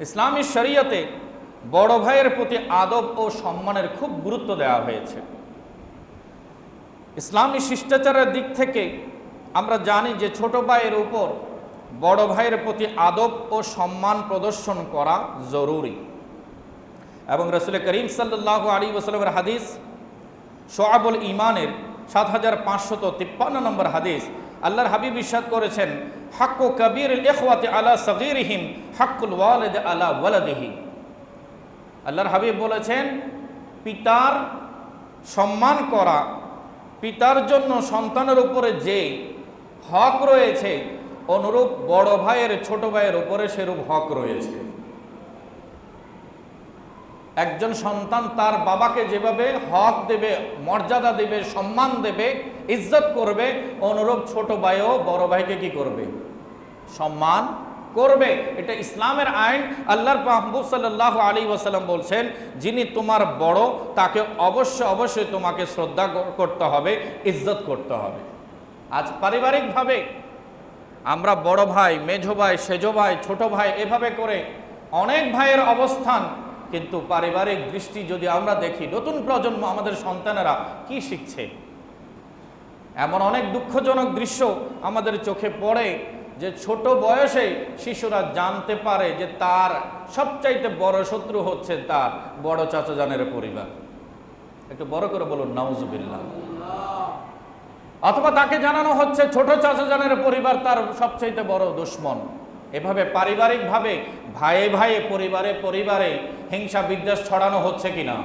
ইসলামী শরীয়তে বড় ভাইয়ের প্রতি আদব ও সম্মানের খুব গুরুত্ব দেওয়া হয়েছে। ইসলামী শিষ্টাচারের দিক থেকে আমরা জানি যে ছোট ভাইয়ের উপর বড় ভাইয়ের প্রতি আদব ও সম্মান প্রদর্শন করা জরুরি। এবং রাসূল করিম সাল্লাল্লাহু আলাইহি ওয়াসাল্লামের হাদিস শুআবুল ঈমানের ৭৫৫৩ নম্বর হাদিস, আল্লাহর হাবিব ইরশাদ করেছেন, হাক্কু কাবীরুল ইখওয়াতি আলা সগীরিহিম হাক্কুল ওয়ালিদি আলা ওয়ালাদিহি। আল্লাহর হাবিব বলেছেন, পিতার সম্মান করা, পিতার জন্য সন্তানের উপরে যে হক রয়েছে, অনুরূপ বড় ভাইয়ের ছোট ভাইয়ের উপরে সেরূপ হক রয়েছে। একজন সন্তান তার বাবাকে যেভাবে হক দেবে, মর্যাদা দেবে, সম্মান দেবে, ইজ্জত করবে, অনুরূপ ছোট ভাইও বড় ভাইকে কি করবে? সম্মান করবে। এটা ইসলামের আইন। আল্লাহর মাহবুব সাল্লাল্লাহু আলাইহি ওয়াসাল্লাম বলছেন, যিনি তোমার বড় তাকে অবশ্যই তোমাকে শ্রদ্ধা করতে হবে, ইজ্জত করতে হবে। আজ পারিবারিকভাবে আমরা বড় ভাই, মেঝো ভাই, সেজো ভাই, ছোট ভাই এভাবে করে অনেক ভাইয়ের অবস্থান, কিন্তু পারিবারিক দৃষ্টি যদি আমরা দেখি, নতুন প্রজন্ম আমাদের সন্তানেরা কি শিখছে, এমন অনেক দুঃখজনক দৃশ্য আমাদের চোখে পড়ে যে ছোট বয়সে শিশুরা জানতে পারে যে তার সবচাইতে বড় শত্রু হচ্ছে তার বড় চাচাজানের পরিবার। একটু বড় করে বলুন নাউজুবিল্লাহ। অথবা তাকে জানানো হচ্ছে ছোট চাচাজানের পরিবার তার সবচাইতে বড় দুশমন। এভাবে পারিবারিকভাবে ভাইয়ে ভাইয়ে, পরিবারে পরিবারে হিংসা বিদ্বেষ ছড়ানো হচ্ছে কিনা?